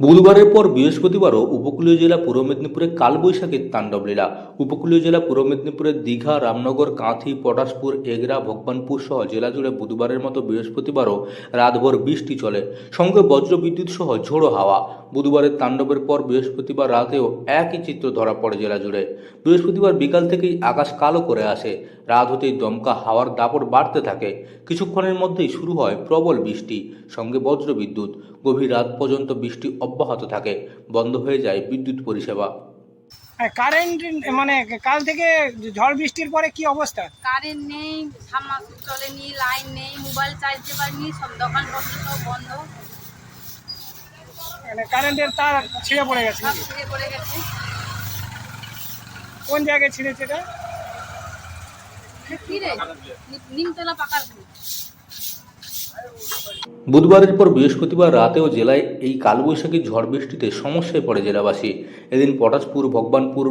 বুধবারের পর বৃহস্পতিবারও উপকূলীয় জেলা পূর্ব মেদিনীপুরে কালবৈশাখীর তাণ্ডব লীলা। উপকূলীয় জেলা পূর্ব মেদিনীপুরের দীঘা, রামনগর, কাঁথি, পটাশপুর, এগরা, ভগবানপুর সহ জেলা জুড়ে বুধবারের মতো বৃহস্পতিবারও রাতভর বৃষ্টি চলে, সঙ্গে বজ্রবিদ্যুৎ সহ ঝোড়ো হাওয়া। বুধবারের তাণ্ডবের পর বৃহস্পতিবার রাতেও একই চিত্র ধরা পড়ে জেলা জুড়ে। বৃহস্পতিবার বিকাল থেকেই আকাশ কালো করে আসে, রাত হতেই দমকা হাওয়ার দাপট বাড়তে থাকে। কিছুক্ষণের মধ্যেই শুরু হয় প্রবল বৃষ্টি, সঙ্গে বজ্রবিদ্যুৎ। গভীর রাত পর্যন্ত বৃষ্টি অব্যাহত থাকে, বন্ধ হয়ে যায় বিদ্যুৎ পরিষেবা। কারেন্ট মানে কাল থেকে ঝড় বৃষ্টির পরে কি অবস্থা? কারেন্ট নেই, ধামাসুর চলেনি, লাইন নেই, মোবাইল চার্জ দিতে পারিনি, সব দোকানপত্র সব বন্ধ, মানে কারেন্টের তার ছিঁড়ে পড়ে গেছে সব নাকি? ছিঁড়ে পড়ে গেছে। কোন জায়গায় ছিঁড়েছে এটা? ফিরে নিমতলা পাকার পুল। বুধবারের পর বৃহস্পতিবার রাতেও জেলায় এই কালবৈশাখী ঝড় বৃষ্টিতে সমস্যায় পড়ে জেলাবাসী। এদিন পটাশপুর, ভগবানপুর,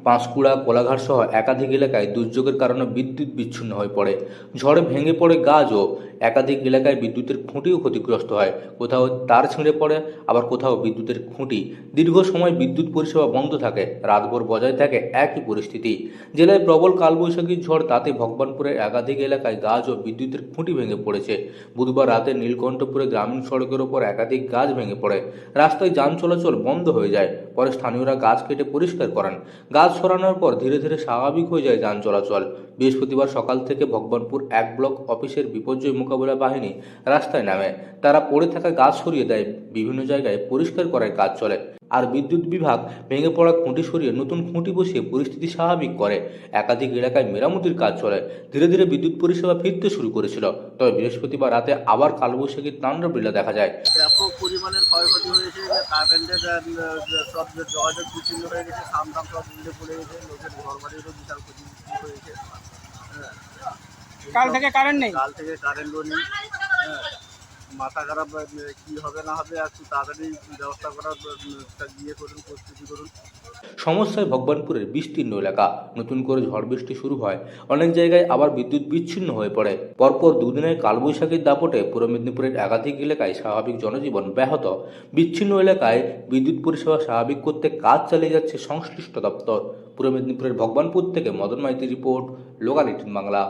পাঁশকুড়া, কোলাঘাট সহ একাধিক এলাকায় দুর্যোগের কারণে বিদ্যুৎ বিচ্ছিন্ন হয়ে পড়ে। ঝড়ে ভেঙে পড়ে গাছ ও একাধিক এলাকায় বিদ্যুতের খুঁটিও ক্ষতিগ্রস্ত হয়। কোথাও তার ছিঁড়ে পড়ে, আবার কোথাও বিদ্যুতের খুঁটি। দীর্ঘ সময় বিদ্যুৎ পরিষেবা বন্ধ থাকে, রাতভর বজায় থাকে একই পরিস্থিতি। জেলায় প্রবল কালবৈশাখী ঝড়, তাতে ভগবানপুরের একাধিক এলাকায় গাছ ও বিদ্যুতের খুঁটি ভেঙে পড়েছে। বুধবার রাতে নীলকণ্ঠপুরে গ্রামীণ সড়কের ওপর একাধিক গাছ ভেঙে পড়ে, রাস্তায় যান চলাচল বন্ধ হয়ে যায়। পরে স্থানীয়রা গাছ কেটে পরিষ্কার করেন। গাছ সরানোর পর ধীরে ধীরে স্বাভাবিক হয়ে যায় যান চলাচল। বৃহস্পতিবার সকাল থেকে ভগবানপুর 1 ব্লক অফিসের বিপর্যয় মোকাবিলা বাহিনী রাস্তায় নামে। তারা পড়ে থাকা গাছ সরিয়ে দেয়, বিভিন্ন জায়গায় পরিষ্কার করার কাজ চলে। আর বিদ্যুৎ বিভাগ ভেঙে পড়া খুঁটি সরিয়ে নতুন খুঁটি বসিয়ে পরিস্থিতি স্বাভাবিক করে। একাধিক এলাকায় মেরামতির কাজ চলে। ধীরে ধীরে বিদ্যুৎ পরিষেবা ফিরতে শুরু করেছিল। তবে বৃহস্পতিবার রাতে আবার কালবৈশাখীর তাণ্ডব লীলা দেখা যায়। ব্যাপক পরিমাণের ক্ষয়ক্ষতি হয়েছে। কারেন্টের সব যোগাযোগ বিচ্ছিন্ন হয়ে গেছে, খাম সব উল্টে পড়ে গেছে, লোকের ঘর বাড়িরও বিশাল ক্ষতি হয়েছে। হ্যাঁ, কাল থেকে কারেন্ট নেই? কাল থেকে কারেন্টও নেই। হ্যাঁ, মাথা খারাপ, কি হবে না হবে একটু তাড়াতাড়ি ব্যবস্থা করার ইয়ে করুন, প্রস্তুতি করুন। সমস্যায় ভগবানপুরের বিস্তীর্ণ এলাকা। নতুন করে ঝড় বৃষ্টি শুরু হয়, অনেক জায়গায় আবার বিদ্যুৎ বিচ্ছিন্ন হয়ে পড়ে। পরপর দুদিনের কালবৈশাখীর দাপটে পূর্ব মেদিনীপুরের একাধিক এলাকায় স্বাভাবিক জনজীবন ব্যাহত। বিচ্ছিন্ন এলাকায় বিদ্যুৎ পরিষেবা স্বাভাবিক করতে কাজ চালিয়ে যাচ্ছে সংশ্লিষ্ট দপ্তর। পূর্ব মেদিনীপুরের ভগবানপুর থেকে মদন মাইতির রিপোর্ট, লোকাল 18 বাংলা।